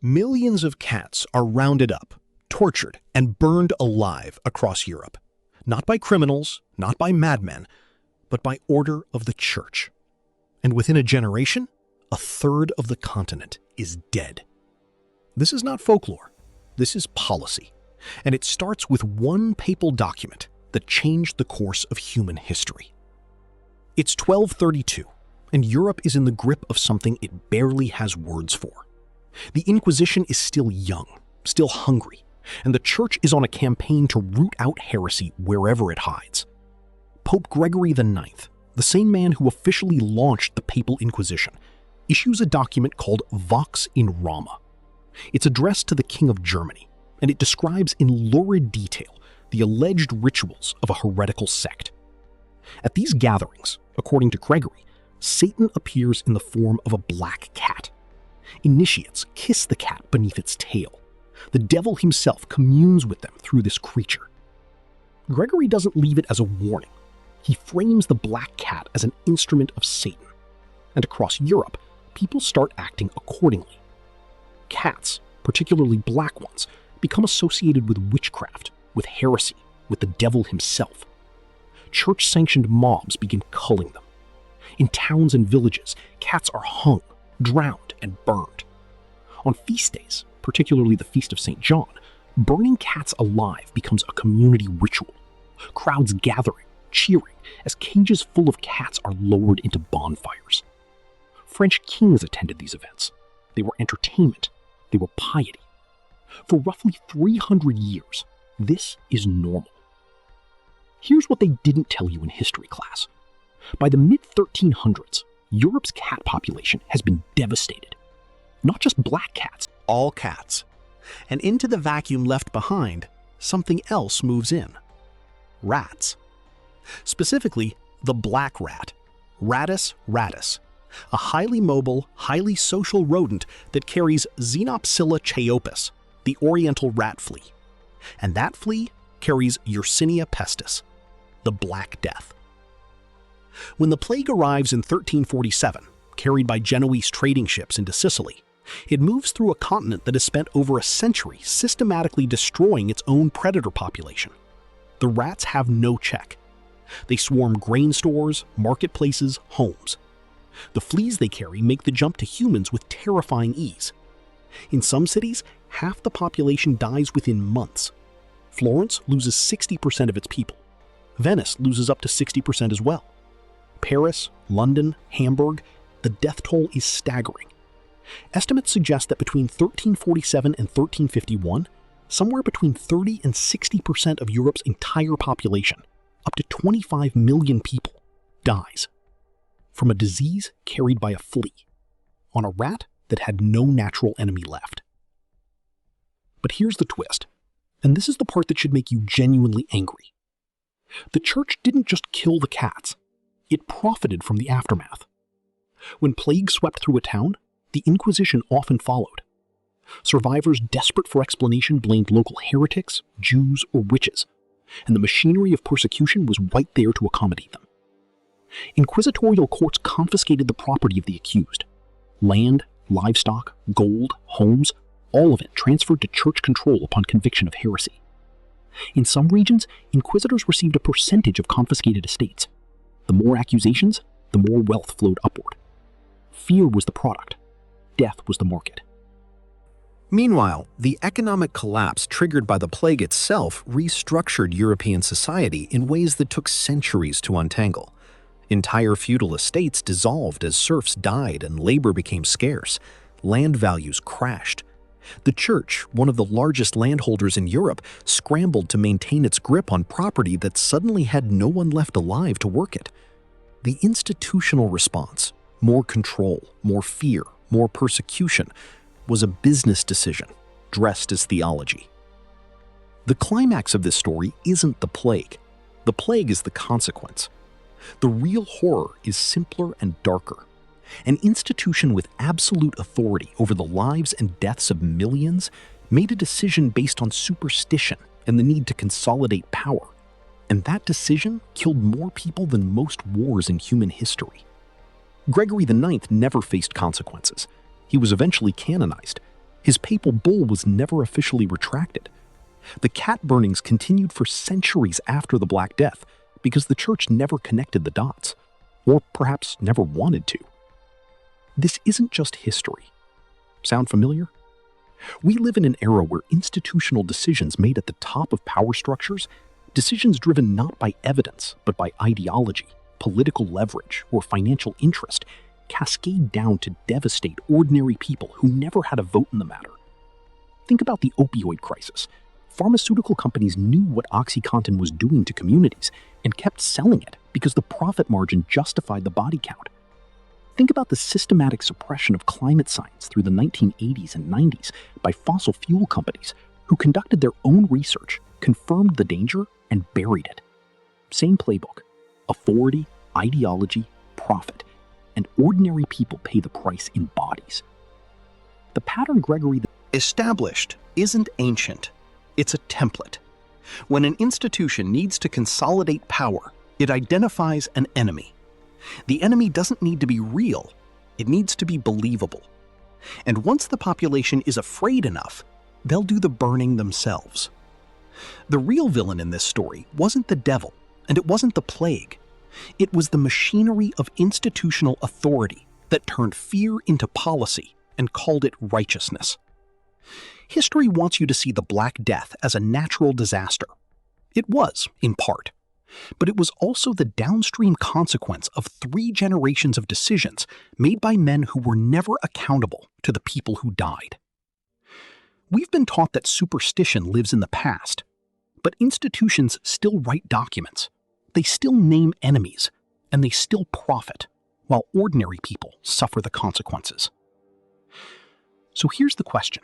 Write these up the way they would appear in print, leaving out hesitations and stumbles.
Millions of cats are rounded up, tortured, and burned alive across Europe. Not by criminals, not by madmen, but by order of the church. And within a generation, a third of the continent is dead. This is not folklore. This is policy. And it starts with one papal document that changed the course of human history. It's 1232, and Europe is in the grip of something it barely has words for. The Inquisition is still young, still hungry, and the Church is on a campaign to root out heresy wherever it hides. Pope Gregory IX, the same man who officially launched the Papal Inquisition, issues a document called Vox in Rama. It's addressed to the King of Germany, and it describes in lurid detail the alleged rituals of a heretical sect. At these gatherings, according to Gregory, Satan appears in the form of a black cat. Initiates kiss the cat beneath its tail. The devil himself communes with them through this creature. Gregory doesn't leave it as a warning. He frames the black cat as an instrument of Satan. And across Europe, people start acting accordingly. Cats, particularly black ones, become associated with witchcraft, with heresy, with the devil himself. Church-sanctioned mobs begin culling them. In towns and villages, cats are hung, drowned, and burned. On feast days, particularly the Feast of St. John, burning cats alive becomes a community ritual. Crowds gathering, cheering, as cages full of cats are lowered into bonfires. French kings attended these events. They were entertainment. They were piety. For roughly 300 years, this is normal. Here's what they didn't tell you in history class. By the mid-1300s, Europe's cat population has been devastated. Not just black cats, all cats. And into the vacuum left behind, something else moves in. Rats. Specifically, the black rat, Rattus rattus, a highly mobile, highly social rodent that carries Xenopsilla chaopus, the oriental rat flea. And that flea carries Yersinia pestis, the Black Death. When the plague arrives in 1347, carried by Genoese trading ships into Sicily, it moves through a continent that has spent over a century systematically destroying its own predator population. The rats have no check. They swarm grain stores, marketplaces, homes. The fleas they carry make the jump to humans with terrifying ease. In some cities, half the population dies within months. Florence loses 60% of its people. Venice loses up to 60% as well. Paris, London, Hamburg, the death toll is staggering. Estimates suggest that between 1347 and 1351, somewhere between 30 and 60% of Europe's entire population, up to 25 million people, dies from a disease carried by a flea on a rat that had no natural enemy left. But here's the twist, and this is the part that should make you genuinely angry. The church didn't just kill the cats. It profited from the aftermath. When plague swept through a town, the Inquisition often followed. Survivors desperate for explanation blamed local heretics, Jews, or witches, and the machinery of persecution was right there to accommodate them. Inquisitorial courts confiscated the property of the accused. Land, livestock, gold, homes, all of it transferred to church control upon conviction of heresy. In some regions, inquisitors received a percentage of confiscated estates. The more accusations, the more wealth flowed upward. Fear was the product. Death was the market. Meanwhile, the economic collapse triggered by the plague itself restructured European society in ways that took centuries to untangle. Entire feudal estates dissolved as serfs died and labor became scarce. Land values crashed. The church, one of the largest landholders in Europe, scrambled to maintain its grip on property that suddenly had no one left alive to work it. The institutional response, more control, more fear, more persecution, was a business decision dressed as theology. The climax of this story isn't the plague. The plague is the consequence. The real horror is simpler and darker. An institution with absolute authority over the lives and deaths of millions made a decision based on superstition and the need to consolidate power. And that decision killed more people than most wars in human history. Gregory IX never faced consequences. He was eventually canonized. His papal bull was never officially retracted. The cat burnings continued for centuries after the Black Death because the church never connected the dots, or perhaps never wanted to. This isn't just history. Sound familiar? We live in an era where institutional decisions made at the top of power structures, decisions driven not by evidence but by ideology, political leverage, or financial interest, cascade down to devastate ordinary people who never had a vote in the matter. Think about the opioid crisis. Pharmaceutical companies knew what OxyContin was doing to communities and kept selling it because the profit margin justified the body count. Think about the systematic suppression of climate science through the 1980s and 90s by fossil fuel companies who conducted their own research, confirmed the danger, and buried it. Same playbook. Authority, ideology, profit, and ordinary people pay the price in bodies. The pattern Gregory Established isn't ancient. It's a template. When an institution needs to consolidate power, it identifies an enemy. The enemy doesn't need to be real. It needs to be believable. And once the population is afraid enough, they'll do the burning themselves. The real villain in this story wasn't the devil, and it wasn't the plague. It was the machinery of institutional authority that turned fear into policy and called it righteousness. History wants you to see the Black Death as a natural disaster. It was, in part. But it was also the downstream consequence of 3 generations of decisions made by men who were never accountable to the people who died. We've been taught that superstition lives in the past, but institutions still write documents. They still name enemies, and they still profit, while ordinary people suffer the consequences. So here's the question.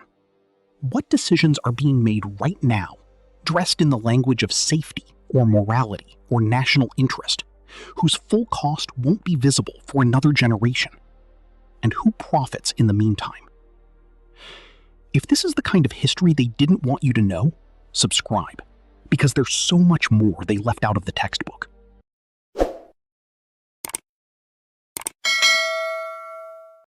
What decisions are being made right now, dressed in the language of safety or morality or national interest, whose full cost won't be visible for another generation? And who profits in the meantime? If this is the kind of history they didn't want you to know, subscribe, because there's so much more they left out of the textbook.